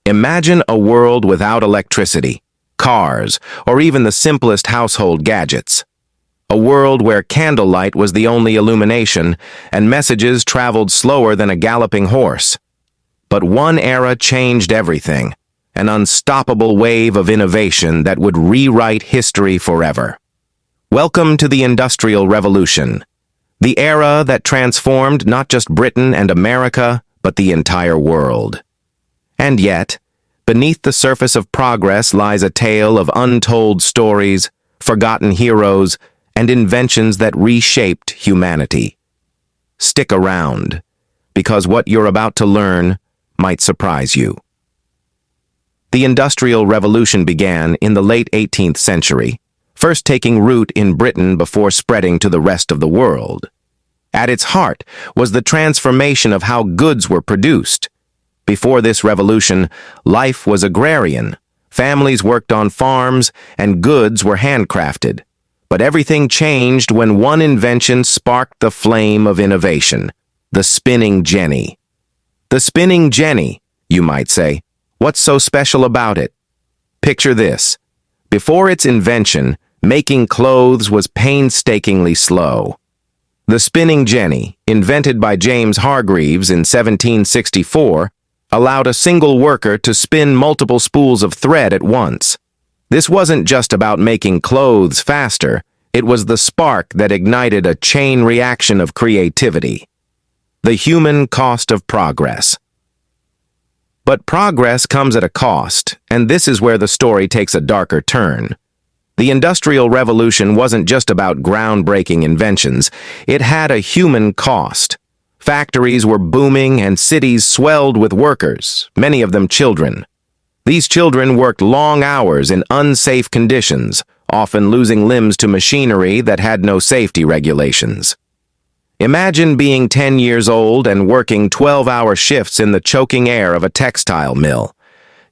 Imagine a world without electricity, cars, or even the simplest household gadgets. A world where candlelight was the only illumination and messages traveled slower than a galloping horse. But one era changed everything, an unstoppable wave of innovation that would rewrite history forever. Welcome to the Industrial Revolution, the era that transformed not just Britain and America, but the entire world. And yet, beneath the surface of progress lies a tale of untold stories, forgotten heroes, and inventions that reshaped humanity. Stick around, because what you're about to learn might surprise you. The Industrial Revolution began in the late 18th century, first taking root in Britain before spreading to the rest of the world. At its heart was the transformation of how goods were produced. Before this revolution, life was agrarian. Families worked on farms, and goods were handcrafted. But everything changed when one invention sparked the flame of innovation: the spinning jenny. The spinning jenny, you might say. What's so special about it? Picture this. Before its invention, making clothes was painstakingly slow. The spinning jenny, invented by James Hargreaves in 1764, allowed a single worker to spin multiple spools of thread at once. This wasn't just about making clothes faster, it was the spark that ignited a chain reaction of creativity. The human cost of progress. But progress comes at a cost, and this is where the story takes a darker turn. The Industrial Revolution wasn't just about groundbreaking inventions, it had a human cost. Factories were booming and cities swelled with workers, many of them children. These children worked long hours in unsafe conditions, often losing limbs to machinery that had no safety regulations. Imagine being 10 years old and working 12-hour shifts in the choking air of a textile mill.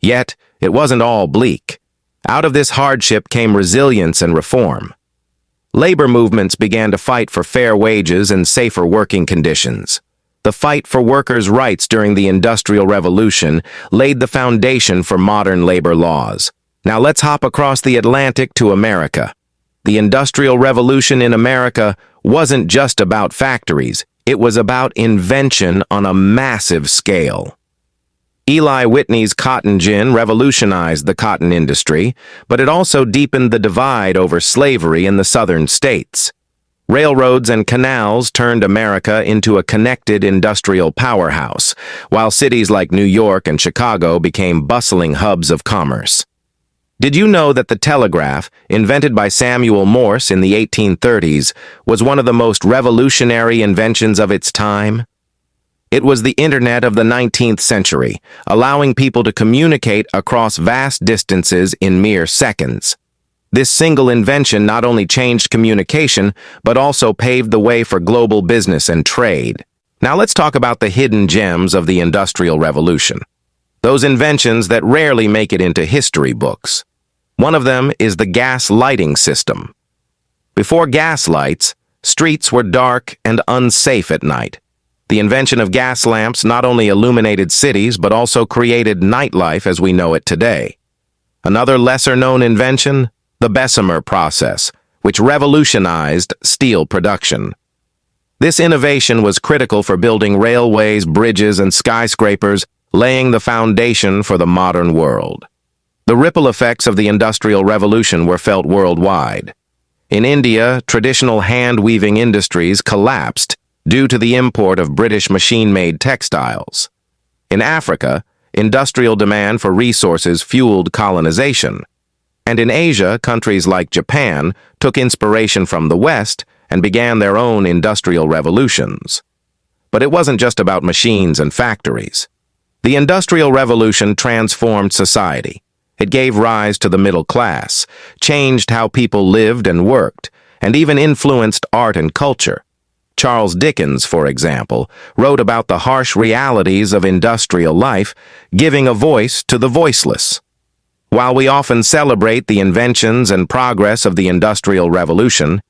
Yet, it wasn't all bleak. Out of this hardship came resilience and reform. Labor movements began to fight for fair wages and safer working conditions. The fight for workers' rights during the Industrial Revolution laid the foundation for modern labor laws. Now let's hop across the Atlantic to America. The Industrial Revolution in America wasn't just about factories, it was about invention on a massive scale. Eli Whitney's cotton gin revolutionized the cotton industry, but it also deepened the divide over slavery in the southern states. Railroads and canals turned America into a connected industrial powerhouse, while cities like New York and Chicago became bustling hubs of commerce. Did you know that the telegraph, invented by Samuel Morse in the 1830s, was one of the most revolutionary inventions of its time? It was the internet of the 19th century, allowing people to communicate across vast distances in mere seconds. This single invention not only changed communication, but also paved the way for global business and trade. Now let's talk about the hidden gems of the Industrial Revolution. Those inventions that rarely make it into history books. One of them is the gas lighting system. Before gas lights, streets were dark and unsafe at night. The invention of gas lamps not only illuminated cities, but also created nightlife as we know it today. Another lesser-known invention, the Bessemer process, which revolutionized steel production. This innovation was critical for building railways, bridges, and skyscrapers, laying the foundation for the modern world. The ripple effects of the Industrial Revolution were felt worldwide. In India, traditional hand-weaving industries collapsed due to the import of British machine-made textiles. In Africa, industrial demand for resources fueled colonization. And in Asia, countries like Japan took inspiration from the West and began their own industrial revolutions. But it wasn't just about machines and factories. The Industrial Revolution transformed society. It gave rise to the middle class, changed how people lived and worked, and even influenced art and culture. Charles Dickens, for example, wrote about the harsh realities of industrial life, giving a voice to the voiceless. While we often celebrate the inventions and progress of the Industrial Revolution,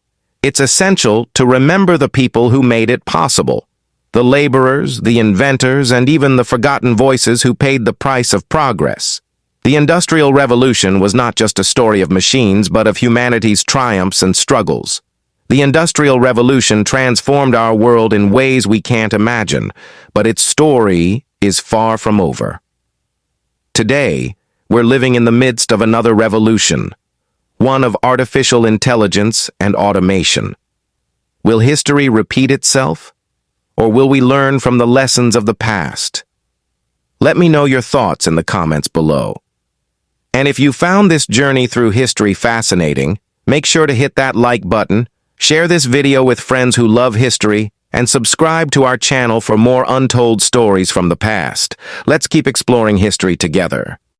it's essential to remember the people who made it possible. The laborers, the inventors, and even the forgotten voices who paid the price of progress. The Industrial Revolution was not just a story of machines, but of humanity's triumphs and struggles. The Industrial Revolution transformed our world in ways we can't imagine, but its story is far from over. Today, we're living in the midst of another revolution, one of artificial intelligence and automation. Will history repeat itself, or will we learn from the lessons of the past? Let me know your thoughts in the comments below. And if you found this journey through history fascinating, make sure to hit that like button, share this video with friends who love history, and subscribe to our channel for more untold stories from the past. Let's keep exploring history together.